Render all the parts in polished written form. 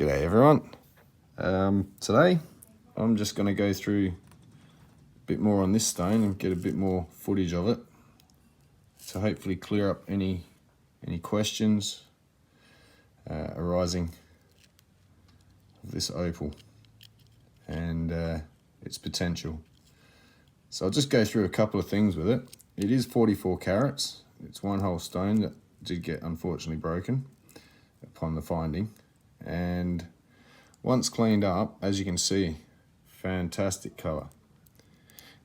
G'day everyone. Today I'm just going to go through a bit more on this stone and get a bit more footage of it to hopefully clear up any questions arising of this opal and its potential. So I'll just go through a couple of things with it. It is 44 carats. It's one whole stone that did get unfortunately broken upon the finding, and once cleaned up, as you can see, fantastic color.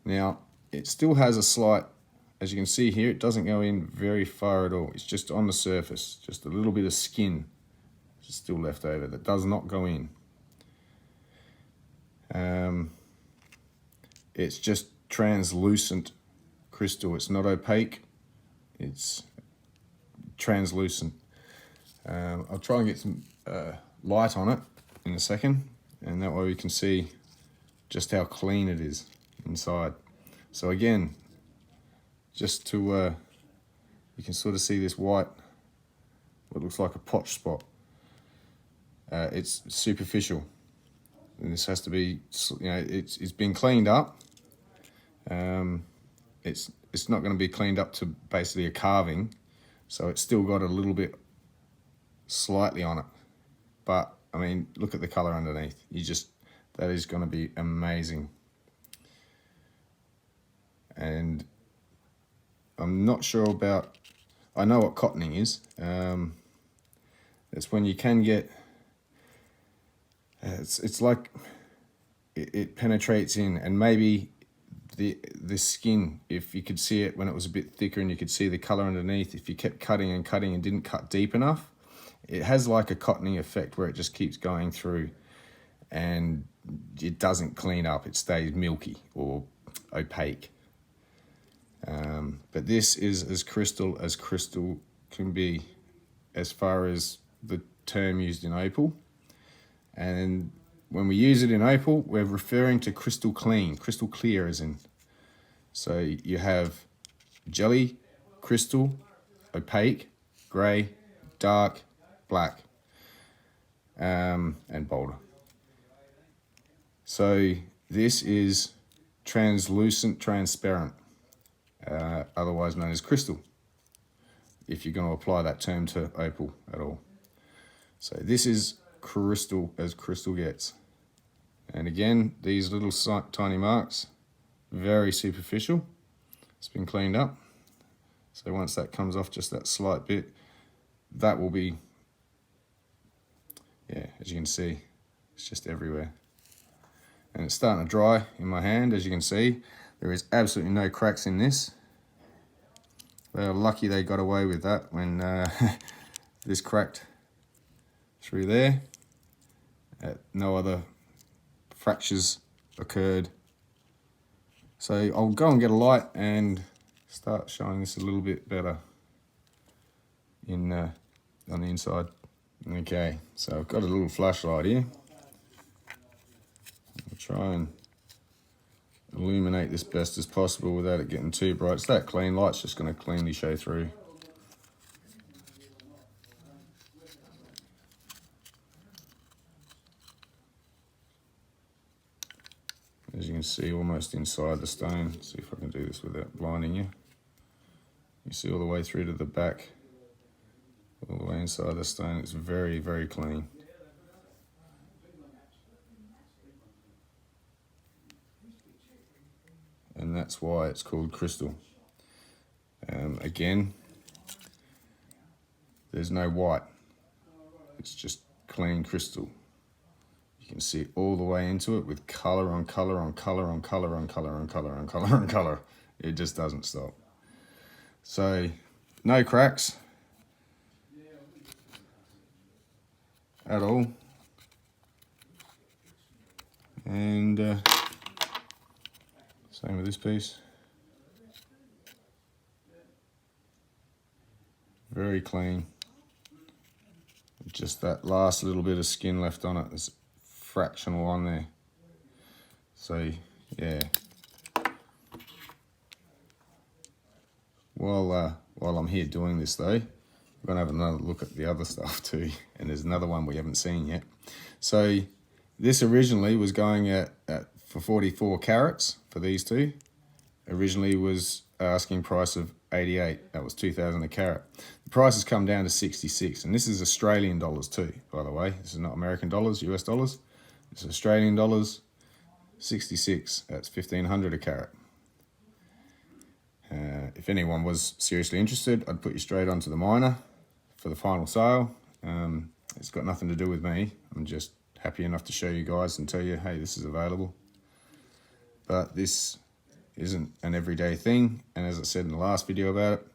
Now it still has a slight, as you can see here, it doesn't go in very far at all. It's just on the surface, just a little bit of skin is still left over that does not go in. It's just translucent crystal. It's not opaque, it's translucent. I'll try and get some light on it in a second, and that way we can see just how clean it is inside. So again, just to you can sort of see this white, what looks like a potch spot. It's superficial, and this has to be, you know, it's been cleaned up. It's not going to be cleaned up to basically a carving, so it's still got a little bit slightly on it, but I mean, look at the color underneath. That is going to be amazing. And I'm not sure about, I know what cottoning is. It's when you can get, it's like it penetrates in, and maybe the skin, if you could see it when it was a bit thicker and you could see the color underneath, if you kept cutting and cutting and didn't cut deep enough, it has like a cottoning effect where it just keeps going through and it doesn't clean up. It stays milky or opaque. But this is as crystal can be, as far as the term used in opal. And when we use it in opal, we're referring to crystal clean, crystal clear as in. So you have jelly, crystal, opaque, grey, dark, black, and bolder. So this is translucent, transparent, otherwise known as crystal, if you're going to apply that term to opal at all. So this is crystal as crystal gets. And again, these little tiny marks, very superficial. It's been cleaned up. So once that comes off, just that slight bit, that will be, yeah, as you can see, it's just everywhere. And it's starting to dry in my hand, as you can see. There is absolutely no cracks in this. They're lucky they got away with that when this cracked through there. No other fractures occurred. So I'll go and get a light and start showing this a little bit better in on the inside. Okay, so I've got a little flashlight here. I'll try and illuminate this best as possible without it getting too bright. It's that clean, light's just going to cleanly show through. As you can see, almost inside the stone. Let's see if I can do this without blinding you. You see all the way through to the back, all the way inside the stone. It's very, very clean. And that's why it's called crystal. Again, there's no white. It's just clean crystal. You can see all the way into it with color on color on color on color on color on color on color on color. It just doesn't stop. So no cracks at all. And same with this piece. Very clean. Just that last little bit of skin left on it. There's fractional on there. So yeah. While I'm here doing this though, we're going to have another look at the other stuff too. And there's another one we haven't seen yet. So this originally was going at for 44 carats for these two. Originally was asking price of 88. That was 2,000 a carat. The price has come down to 66, and this is Australian dollars too, by the way. This is not American dollars, US dollars. It's Australian dollars, 66. That's 1,500 a carat. If anyone was seriously interested, I'd put you straight onto the miner for the final sale. It's got nothing to do with me. I'm just happy enough to show you guys and tell you, hey, this is available. But this isn't an everyday thing, and as I said in the last video about it,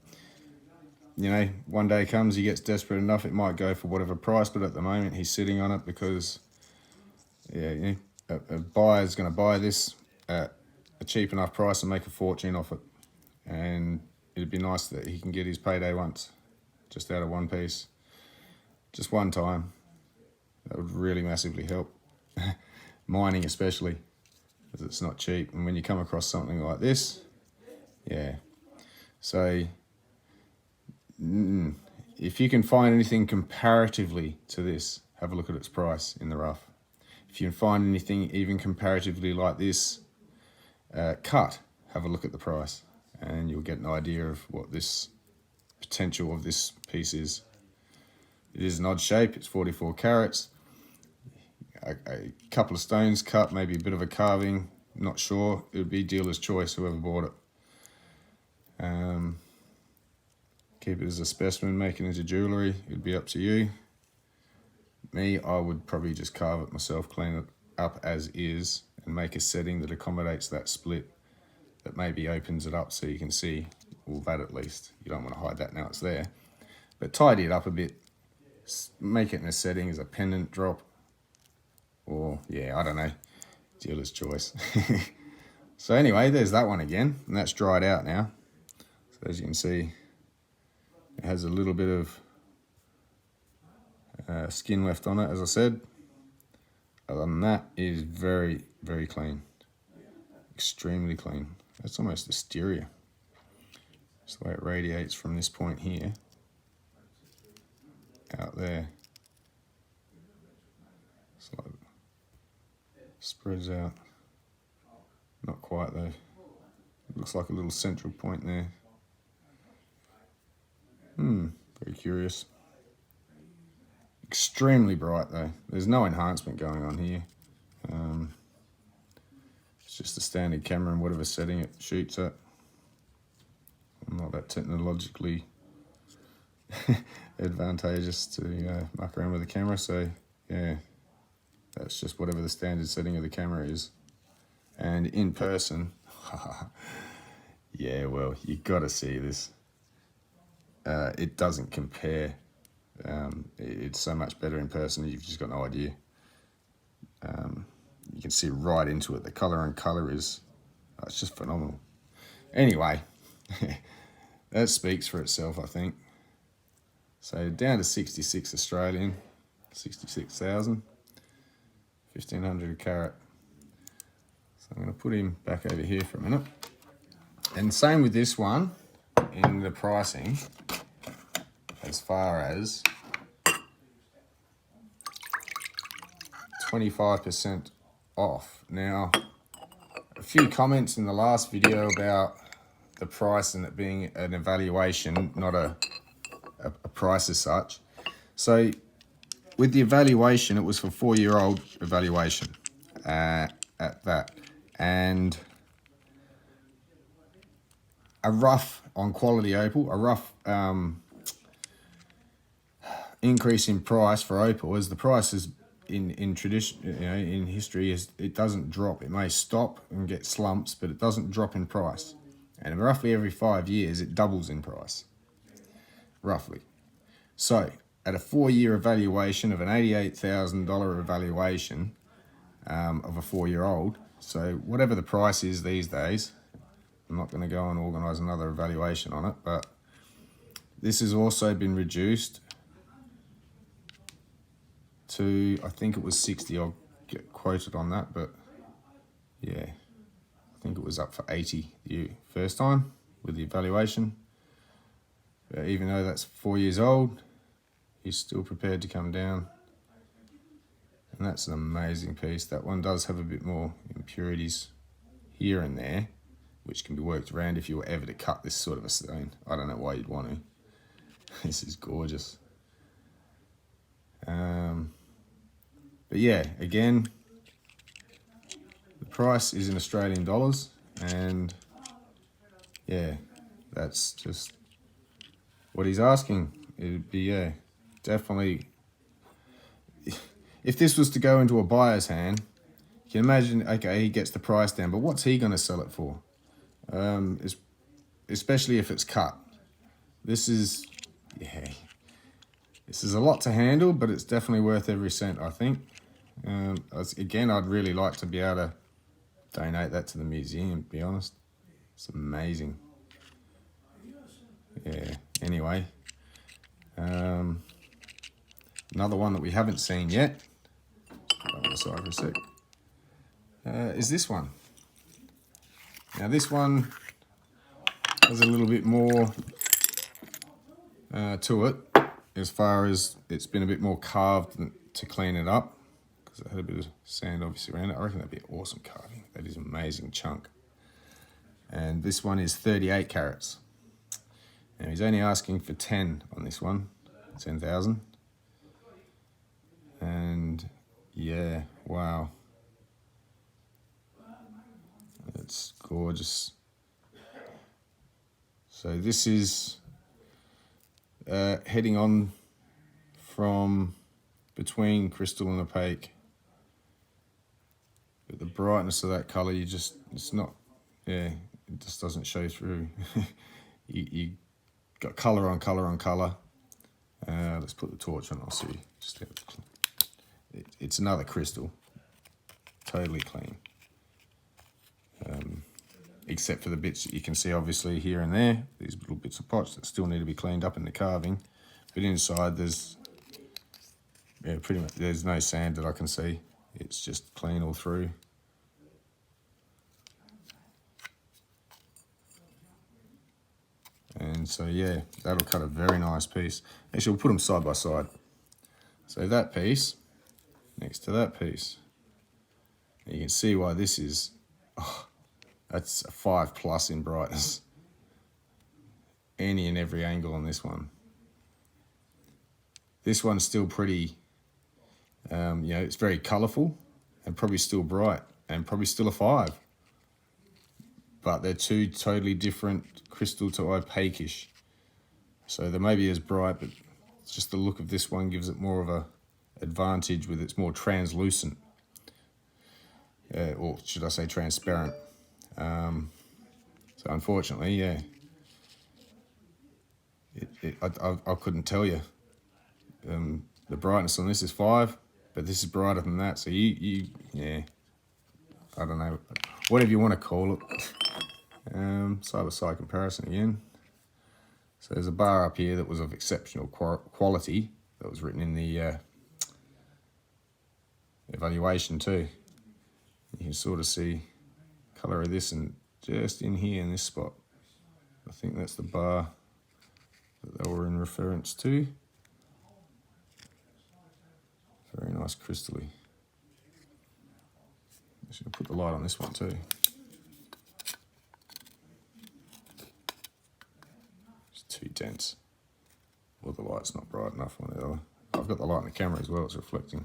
you know, one day comes, he gets desperate enough, it might go for whatever price, but at the moment he's sitting on it because, yeah, you know, a buyer's going to buy this at a cheap enough price and make a fortune off it. And it'd be nice that he can get his payday once, just out of one piece, just one time. That would really massively help. Mining especially, because it's not cheap. And when you come across something like this, yeah. So if you can find anything comparatively to this, have a look at its price in the rough. If you can find anything even comparatively like this cut, have a look at the price, and you'll get an idea of what this potential of this piece is. It is an odd shape. It's 44 carats. A couple of stones cut, maybe a bit of a carving, not sure. It would be dealer's choice, whoever bought it. Keep it as a specimen, make it into jewellery, it would be up to you. Me, I would probably just carve it myself, clean it up as is, and make a setting that accommodates that split, that maybe opens it up so you can see all that at least. You don't want to hide that now it's there. But tidy it up a bit, make it in a setting as a pendant drop, or yeah, I don't know, dealer's choice. So anyway, there's that one again, and that's dried out now. So as you can see, it has a little bit of skin left on it, as I said. Other than that, it is very, very clean. Extremely clean. That's almost a stereo. That's the way it radiates from this point here out there. It's like spreads out. Not quite though. It looks like a little central point there. Very curious. Extremely bright though. There's no enhancement going on here. It's just a standard camera and whatever setting it shoots at. I'm not that technologically advantageous to muck around with the camera, so yeah, that's just whatever the standard setting of the camera is. And in person, yeah, well, you gotta see this. It doesn't compare. It's so much better in person, you've just got no idea. You can see right into it. The colour and colour is, it's just phenomenal. Anyway, that speaks for itself, I think. So down to 66 Australian, 66,000, 1,500 a carat. So I'm going to put him back over here for a minute. And same with this one in the pricing, as far as 25% off. Now, a few comments in the last video about the price and it being an evaluation, not a price as such. So with the evaluation, it was for 4-year-old evaluation at that. And a rough, on quality opal, a rough increase in price for opal, as the price is in tradition, you know, in history, is it doesn't drop. It may stop and get slumps, but it doesn't drop in price. And roughly every 5 years, it doubles in price, roughly. So at a 4-year evaluation of an $88,000 evaluation of a 4-year-old, so whatever the price is these days, I'm not going to go and organise another evaluation on it, but this has also been reduced to, I think it was 60. I'll get quoted on that, but yeah, I think it was up for 80 the first time with the evaluation. But even though that's 4 years old, he's still prepared to come down. And that's an amazing piece. That one does have a bit more impurities here and there, which can be worked around if you were ever to cut this sort of a stone. I don't know why you'd want to. This is gorgeous. But yeah, again, the price is in Australian dollars, and yeah, that's just what he's asking. It'd be, yeah, definitely. If this was to go into a buyer's hand, you can imagine, okay, he gets the price down, but what's he going to sell it for? Especially if it's cut. This is, yeah, this is a lot to handle, but it's definitely worth every cent, I think. Again, I'd really like to be able to donate that to the museum, to be honest. It's amazing. Yeah, anyway. Another one that we haven't seen yet, on the side for a sec, is this one. Now this one has a little bit more to it, as far as it's been a bit more carved to clean it up, because it had a bit of sand obviously around it. I reckon that'd be awesome carving. That is an amazing chunk. And this one is 38 carats. Now he's only asking for 10 on this one, 10,000. And yeah, wow. It's gorgeous. So this is heading on from between crystal and opaque. But the brightness of that colour, it's not, yeah, it just doesn't show through. you got colour on colour on colour. Let's put the torch on, I'll see. It's another crystal, totally clean. Except for the bits that you can see obviously here and there, these little bits of pots that still need to be cleaned up in the carving. But inside there's, yeah, pretty much, there's no sand that I can see. It's just clean all through. And so yeah, that'll cut a very nice piece. Actually, we'll put them side by side. So that piece next to that piece, you can see why this is, oh, that's a 5+ in brightness. Any and every angle on this one. This one's still pretty, you know, it's very colourful and probably still bright and probably still a 5. But they're two totally different crystal to opaque-ish. So they may be as bright, but it's just the look of this one gives it more of a advantage with it's more translucent. Or should I say transparent. So unfortunately, yeah, I couldn't tell you. The brightness on this is 5, but this is brighter than that. So yeah, I don't know, whatever you want to call it. Side by side comparison again. So there's a bar up here that was of exceptional quality that was written in the evaluation too. You can sort of see colour of this, and just in here in this spot, I think that's the bar that they were in reference to. Very nice crystally. I should put the light on this one too. It's too dense. Well, the light's not bright enough on the other. I've got the light on the camera as well, it's reflecting.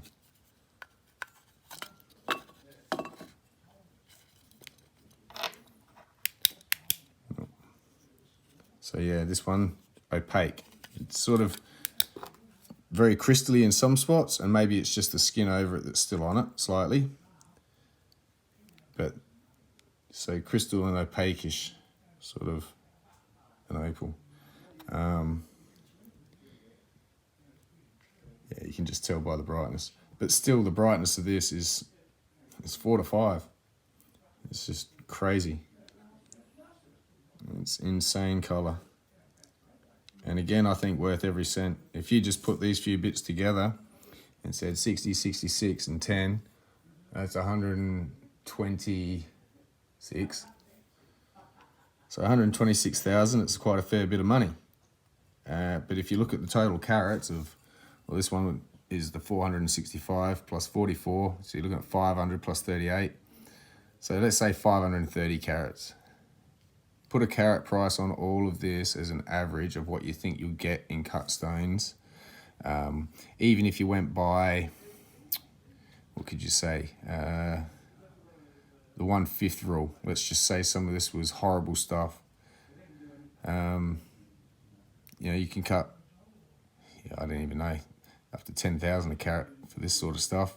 So yeah, this one, opaque. It's sort of very crystally in some spots, and maybe it's just the skin over it that's still on it slightly. But so crystal and opaque-ish, sort of an opal. Yeah, you can just tell by the brightness. But still, the brightness of this is 4 to 5. It's just crazy. It's insane colour. And again, I think worth every cent. If you just put these few bits together and said 60, 66 and 10, that's 126. So 126,000, it's quite a fair bit of money. But if you look at the total carats of, well, this one is the 465 plus 44, so you're looking at 500 plus 38. So let's say 530 carats. Put a carat price on all of this as an average of what you think you'll get in cut stones. Even if you went by, what could you say, the 1/5 rule. Let's just say some of this was horrible stuff. You know, you can cut, I don't even know, up to 10,000 a carat for this sort of stuff.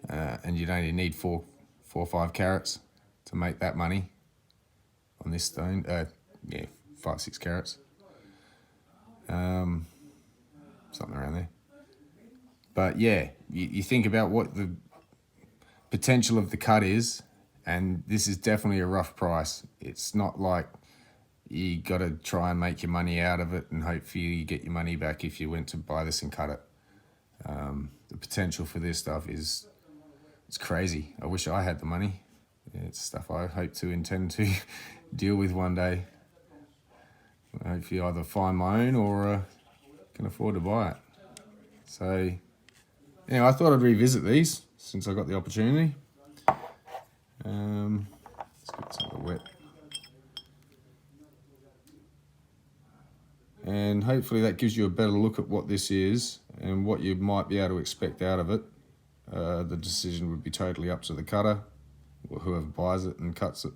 And you'd only need four or 5 carats to make that money on this stone. 5, 6 carats. Something around there. But yeah, you think about what the potential of the cut is, and this is definitely a rough price. It's not like you got to try and make your money out of it and hopefully you get your money back if you went to buy this and cut it. The potential for this stuff it's crazy. I wish I had the money. It's stuff I hope to intend to deal with one day. Hopefully either find my own or can afford to buy it. So, yeah, I thought I'd revisit these since I got the opportunity. Let's get some of the wet. And hopefully that gives you a better look at what this is and what you might be able to expect out of it. The decision would be totally up to the cutter, or whoever buys it and cuts it.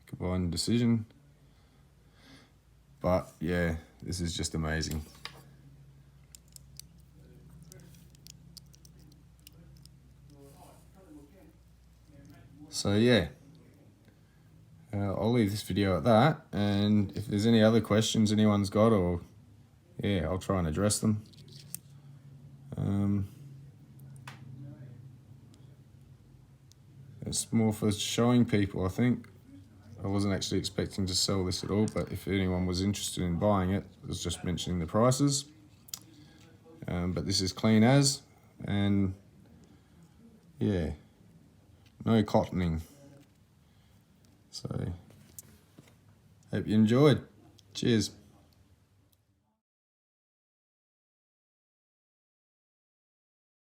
Combined decision. But yeah, this is just amazing. So yeah, I'll leave this video at that, and if there's any other questions anyone's got, or yeah, I'll try and address them. It's more for showing people, I think. I wasn't actually expecting to sell this at all, but if anyone was interested in buying it, I was just mentioning the prices. But this is clean as, and yeah, no cottoning. So, hope you enjoyed. Cheers.